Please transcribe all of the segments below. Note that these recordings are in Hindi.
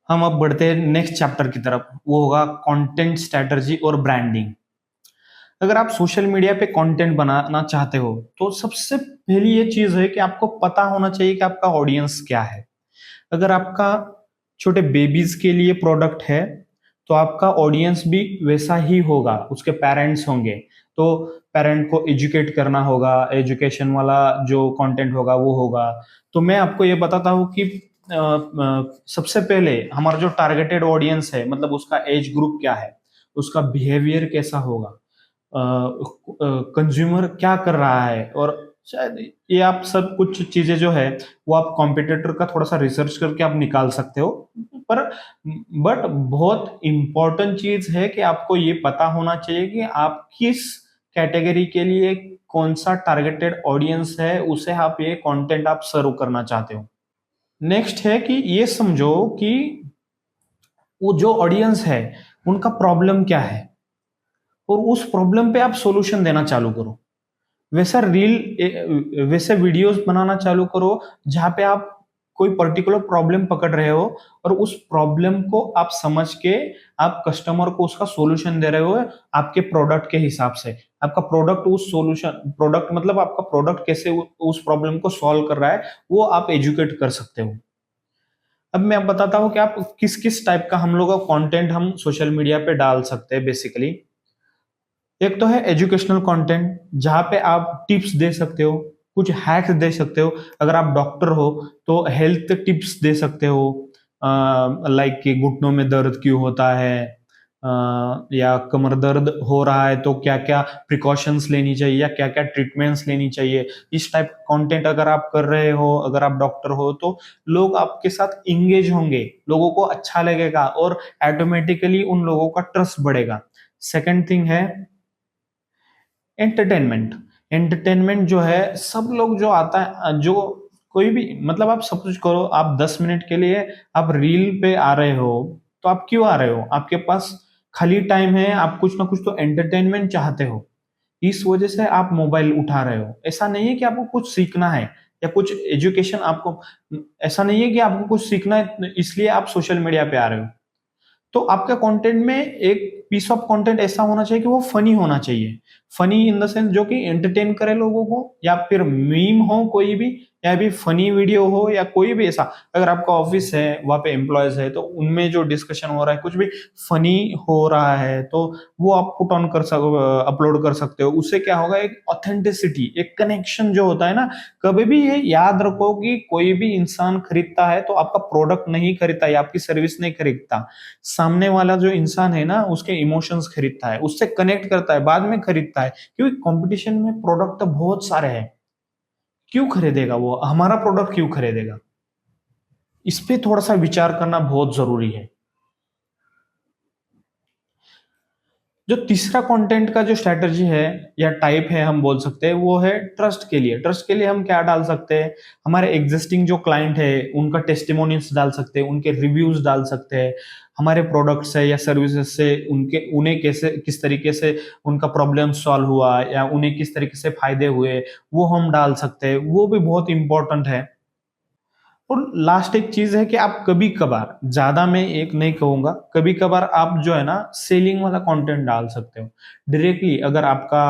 हम अब बढ़ते हैं नेक्स्ट चैप्टर की तरफ, वो होगा कंटेंट स्ट्रेटजी और ब्रांडिंग। अगर आप सोशल मीडिया पे कंटेंट बनाना चाहते हो तो सबसे पहली ये चीज है कि आपको पता होना चाहिए कि आपका ऑडियंस क्या है। अगर आपका छोटे बेबीज के लिए प्रोडक्ट है तो आपका ऑडियंस भी वैसा ही होगा, उसके पेरेंट्स होंगे तो पेरेंट को एजुकेट करना होगा, एजुकेशन वाला जो कंटेंट होगा वो होगा। तो मैं आपको ये बताता हूँ कि सबसे पहले हमारा जो टारगेटेड ऑडियंस है, मतलब उसका एज ग्रुप क्या है, उसका बिहेवियर कैसा होगा, कंज्यूमर क्या कर रहा है, और शायद ये आप सब कुछ चीजें जो है वो आप कॉम्पिटिटर का थोड़ा सा रिसर्च करके आप निकाल सकते हो। पर बट बहुत इंपॉर्टेंट चीज है कि आपको ये पता होना चाहिए कि आप किस कैटेगरी के लिए कौन सा टारगेटेड ऑडियंस है, उसे आप ये कंटेंट आप सर्व करना चाहते हो। नेक्स्ट है कि ये समझो कि वो जो ऑडियंस है उनका प्रॉब्लम क्या है, और उस प्रॉब्लम पे आप सॉल्यूशन देना चालू करो। वैसा वैसे वीडियोस बनाना चालू करो जहां पे आप कोई पर्टिकुलर प्रॉब्लम पकड़ रहे हो और उस प्रॉब्लम को आप समझ के आप कस्टमर को उसका सॉल्यूशन दे रहे हो आपके प्रोडक्ट के हिसाब से। आपका प्रोडक्ट उस सॉल्यूशन, प्रोडक्ट मतलब आपका प्रोडक्ट कैसे उस प्रॉब्लम को सॉल्व कर रहा है, वो आप एजुकेट कर सकते हो। अब मैं आप बताता हूँ कि आप किस किस टाइप का हम लोग का कंटेंट हम सोशल मीडिया पे डाल सकते हैं बेसिकली। एक तो है एजुकेशनल कंटेंट जहाँ पे आप टिप्स दे सकते हो, कुछ हैक्स दे सकते हो। अगर आप डॉक्टर हो तो हेल्थ टिप्स दे सकते हो, लाइक कि घुटनों में दर्द क्यों होता है, या कमर दर्द हो रहा है तो क्या क्या प्रिकॉशंस लेनी चाहिए या क्या क्या ट्रीटमेंट्स लेनी चाहिए। इस टाइप कंटेंट अगर आप कर रहे हो, अगर आप डॉक्टर हो तो लोग आपके साथ इंगेज होंगे, लोगों को अच्छा लगेगा और ऑटोमेटिकली उन लोगों का ट्रस्ट बढ़ेगा। सेकंड थिंग है एंटरटेनमेंट। एंटरटेनमेंट जो है सब लोग जो आता है, जो कोई भी, मतलब आप सब कुछ करो, आप 10 मिनट के लिए आप रील पे आ रहे हो तो आप क्यों आ रहे हो, आपके पास खाली टाइम है, आप कुछ ना कुछ तो एंटरटेनमेंट चाहते हो, इस वजह से आप मोबाइल उठा रहे हो। ऐसा नहीं है कि आपको कुछ सीखना है या कुछ एजुकेशन आपको, ऐसा नहीं है कि आपको कुछ सीखना है इसलिए आप सोशल मीडिया पे आ रहे हो। तो आपका कंटेंट में एक पीस ऑफ कंटेंट ऐसा होना चाहिए कि वो फनी होना चाहिए। फनी इन द सेंस जो कि एंटरटेन करे लोगों को, या फिर मीम हो कोई भी, या भी फनी वीडियो हो, या कोई भी ऐसा। अगर आपका ऑफिस है वहां पे एम्प्लॉयज है तो उनमें जो डिस्कशन हो रहा है कुछ भी फनी हो रहा है तो वो आप पुट ऑन कर अपलोड कर सकते हो। उससे क्या होगा, एक ऑथेंटिसिटी, एक कनेक्शन जो होता है ना। कभी भी ये याद रखो कि कोई भी इंसान खरीदता है तो आपका प्रोडक्ट नहीं खरीदता या आपकी सर्विस नहीं खरीदता, सामने वाला जो इंसान है ना उसके इमोशंस खरीदता है, उससे कनेक्ट करता है, बाद में खरीदता है। क्योंकि कंपटीशन में प्रोडक्ट तो बहुत सारे हैं, क्यों खरीदेगा वो हमारा प्रोडक्ट, क्यों खरीदेगा। इस पे थोड़ा सा विचार करना बहुत जरूरी है। जो तीसरा कंटेंट का जो स्ट्रेटजी है या टाइप है हम बोल सकते हैं, वो है ट्रस्ट के लिए। ट्रस्ट के लिए हम क्या डाल सकते हैं, हमारे एग्जिस्टिंग जो क्लाइंट है उनका टेस्टिमोनियल्स डाल सकते हैं, उनके रिव्यूज डाल सकते हैं, हमारे प्रोडक्ट्स है या सर्विसेज से उनके उन्हें कैसे किस तरीके से उनका प्रॉब्लम सॉल्व हुआ या उन्हें किस तरीके से फायदे हुए, वो हम डाल सकते हैं, वो भी बहुत इंपॉर्टेंट है। और लास्ट एक चीज है कि आप कभी कभार, ज्यादा मैं एक नहीं कहूंगा, कभी कभार आप जो है ना सेलिंग वाला कंटेंट डाल सकते हो डायरेक्टली। अगर आपका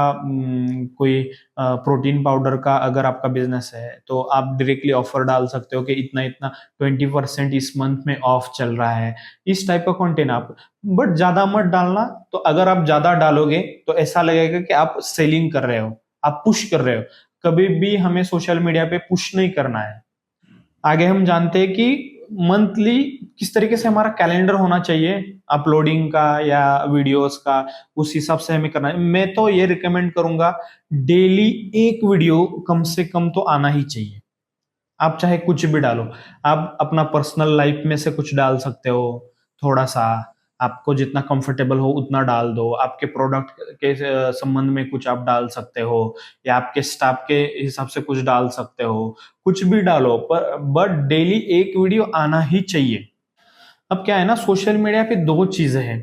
कोई प्रोटीन पाउडर का अगर आपका बिजनेस है तो आप डायरेक्टली ऑफर डाल सकते हो कि इतना इतना 20% इस मंथ में ऑफ चल रहा है। इस टाइप का कंटेंट आप, बट ज्यादा मत डालना। तो अगर आप ज्यादा डालोगे तो ऐसा लगेगा कि आप सेलिंग कर रहे हो, आप पुश कर रहे हो। कभी भी हमें सोशल मीडिया पे पुश नहीं करना है। आगे हम जानते हैं कि मंथली किस तरीके से हमारा कैलेंडर होना चाहिए अपलोडिंग का या वीडियोस का, उस हिसाब से हमें करना है। मैं तो ये रिकमेंड करूंगा डेली एक वीडियो कम से कम तो आना ही चाहिए। आप चाहे कुछ भी डालो, आप अपना पर्सनल लाइफ में से कुछ डाल सकते हो, थोड़ा सा आपको जितना कंफर्टेबल हो उतना डाल दो। आपके प्रोडक्ट के संबंध में कुछ आप डाल सकते हो, या आपके स्टाफ के हिसाब से कुछ डाल सकते हो, कुछ भी डालो, पर बट डेली एक वीडियो आना ही चाहिए। अब क्या है ना, सोशल मीडिया पे दो चीजें हैं,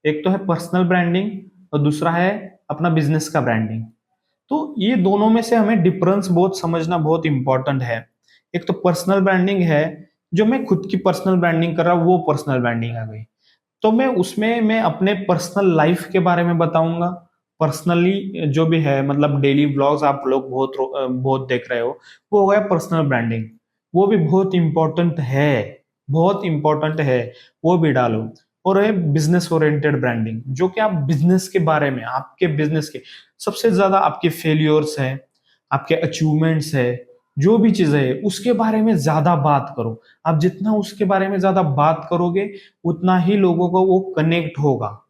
एक तो है पर्सनल ब्रांडिंग और दूसरा है अपना बिजनेस का ब्रांडिंग। तो ये दोनों में से हमें डिफरेंस बहुत समझना बहुत इंपॉर्टेंट है। एक तो पर्सनल ब्रांडिंग है जो मैं खुद की पर्सनल ब्रांडिंग कर रहा हूँ, वो पर्सनल ब्रांडिंग आ गई। तो मैं उसमें मैं अपने पर्सनल लाइफ के बारे में बताऊंगा। पर्सनली जो भी है, मतलब डेली व्लॉग्स आप लोग बहुत देख रहे हो, वो हो गया पर्सनल ब्रांडिंग। वो भी बहुत इंपॉर्टेंट है, बहुत इंपॉर्टेंट है, वो भी डालो। और है बिजनेस ओरिएंटेड ब्रांडिंग, जो कि आप बिजनेस के बारे में, आपके बिजनेस के सबसे ज्यादा आपके फेलियर्स है, आपके अचीवमेंट्स है, जो भी चीजें है उसके बारे में ज्यादा बात करो। आप जितना उसके बारे में ज्यादा बात करोगे, उतना ही लोगों को वो कनेक्ट होगा।